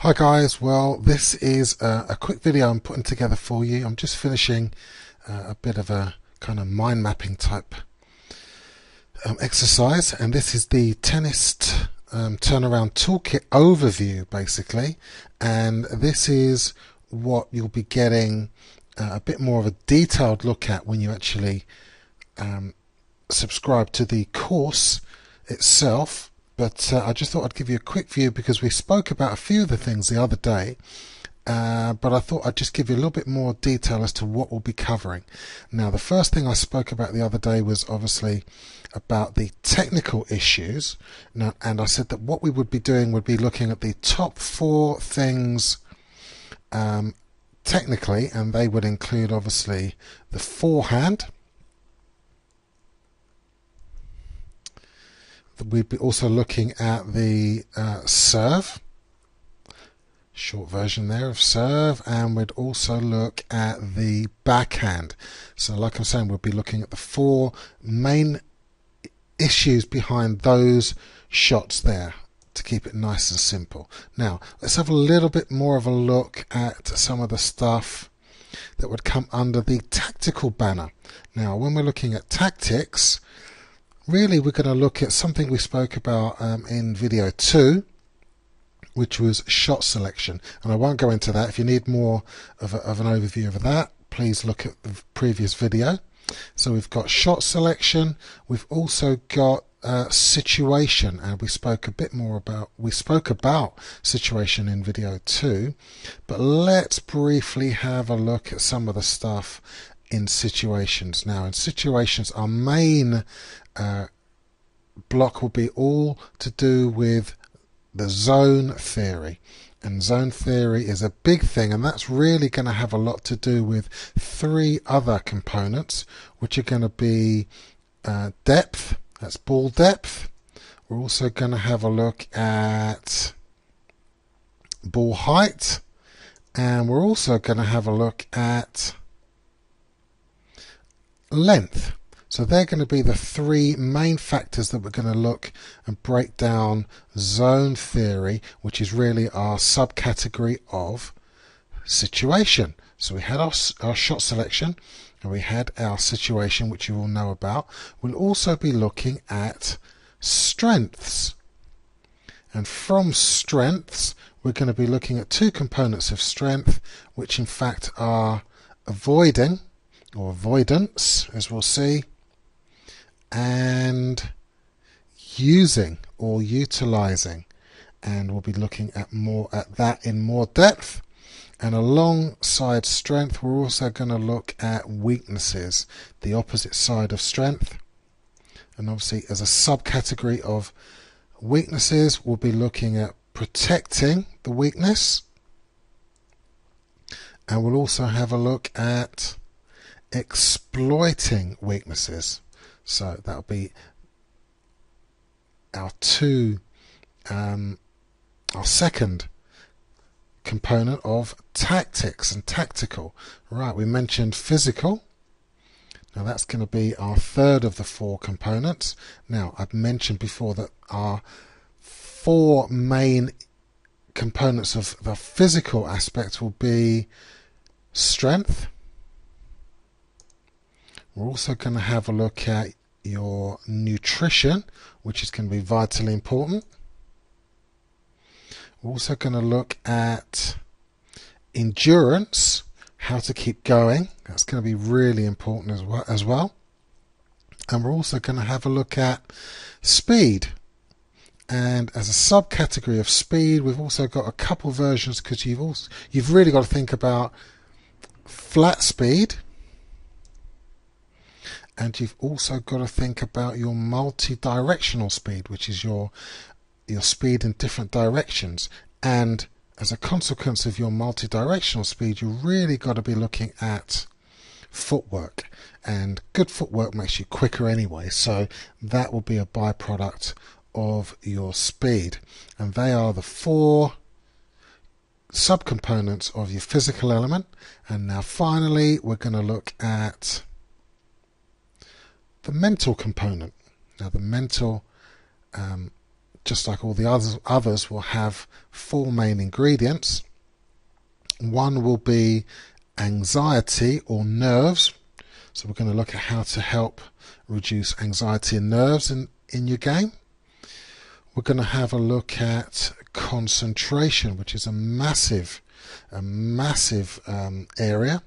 Hi guys, well this is a quick video I'm putting together for you. I'm just finishing a bit of a kind of mind mapping type exercise, and this is the Tennist turnaround toolkit overview basically, and this is what you'll be getting a bit more of a detailed look at when you actually subscribe to the course itself. But I just thought I'd give you a quick view because we spoke about a few of the things the other day, but I thought I'd just give you a little bit more detail as to what we'll be covering. Now, the first thing I spoke about the other day was obviously about the technical issues. Now, and I said that what we would be doing would be looking at the top 4 things technically, and they would include obviously the forehand. We'd be also looking at the serve, short version there of serve, and we'd also look at the backhand. So like I'm saying, we'll be looking at the 4 main issues behind those shots there, to keep it nice and simple. Now let's have a little bit more of a look at some of the stuff that would come under the tactical banner. Now when we're looking at tactics, really we're going to look at something we spoke about in video 2, which was shot selection, and I won't go into that. If you need more of an overview of that, please look at the previous video. So we've got shot selection, we've also got situation, and we spoke about situation in video 2, but let's briefly have a look at some of the stuff in situations. Now in situations, our main block will be all to do with the zone theory, and zone theory is a big thing, and that's really going to have a lot to do with 3 other components, which are going to be depth, that's ball depth. We're also going to have a look at ball height, and we're also going to have a look at length. So they're going to be the 3 main factors that we're going to look and break down zone theory, which is really our subcategory of situation. So we had our shot selection, and we had our situation, which you all know about. We'll also be looking at strengths. And from strengths, we're going to be looking at 2 components of strength, which in fact are avoiding, or avoidance, as we'll see, and using or utilizing, and we'll be looking at that in more depth. And alongside strength, we're also going to look at weaknesses, the opposite side of strength. And obviously as a subcategory of weaknesses, we'll be looking at protecting the weakness, and we'll also have a look at exploiting weaknesses. So that'll be our our second component of tactics and tactical. Right, we mentioned physical. Now that's going to be our 3rd of the 4 components. Now I've mentioned before that our 4 main components of the physical aspect will be strength. We're also going to have a look at your nutrition, which is going to be vitally important. We're also going to look at endurance, how to keep going. That's going to be really important as well. And we're also going to have a look at speed. And as a subcategory of speed, we've also got a couple versions, because you've really got to think about flat speed. And you've also got to think about your multi-directional speed, which is your speed in different directions. And as a consequence of your multi-directional speed, you really got to be looking at footwork. And good footwork makes you quicker anyway, so that will be a byproduct of your speed. And they are the 4 subcomponents of your physical element. And now finally, we're going to look at the mental component. Now the mental just like all the others, will have four main ingredients. One will be anxiety or nerves. So we're going to look at how to help reduce anxiety and nerves in your game. We're going to have a look at concentration, which is a massive area.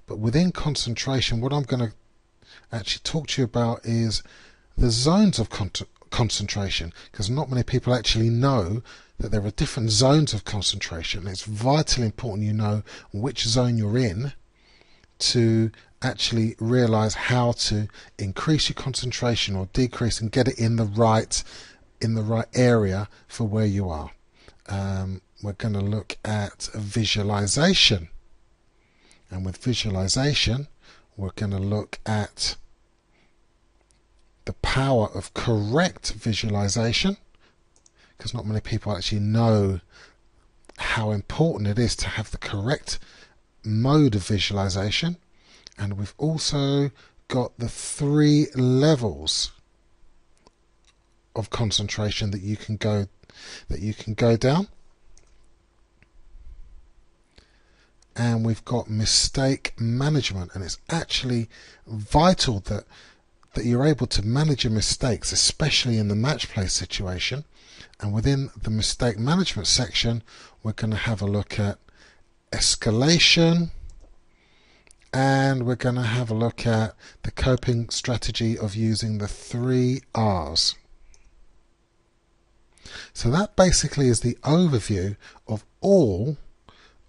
But within concentration, what I'm going to actually talk to you about is the zones of concentration, because not many people actually know that there are different zones of concentration. It's vitally important you know which zone you're in to actually realize how to increase your concentration or decrease and get it in the right area for where you are. We're going to look at visualization, and with visualization we're going to look at the power of correct visualization, because not many people actually know how important it is to have the correct mode of visualization. And we've also got the 3 levels of concentration that you can go down. And we've got mistake management, and it's actually vital that you're able to manage your mistakes, especially in the match play situation. And within the mistake management section, we're going to have a look at escalation, and we're going to have a look at the coping strategy of using the 3 R's. So that basically is the overview of all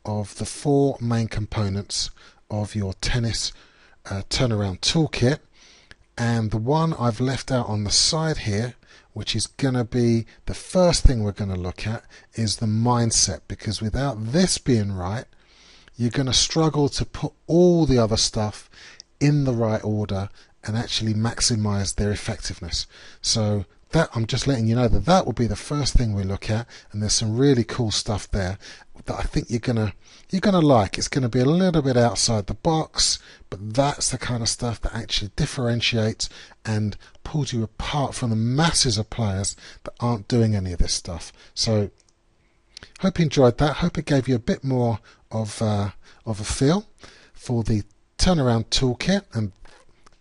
of the 4 main components of your tennis turnaround toolkit. And the one I've left out on the side here, which is going to be the first thing we're going to look at, is the mindset, because without this being right, you're going to struggle to put all the other stuff in the right order and actually maximize their effectiveness. So that, I'm just letting you know that will be the first thing we look at, and there's some really cool stuff there that I think you're gonna like. It's going to be a little bit outside the box, but that's the kind of stuff that actually differentiates and pulls you apart from the masses of players that aren't doing any of this stuff. So hope you enjoyed that. Hope it gave you a bit more of a feel for the turnaround toolkit, and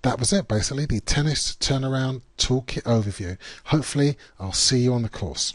that was it basically, the tennis turnaround toolkit overview. Hopefully I'll see you on the course.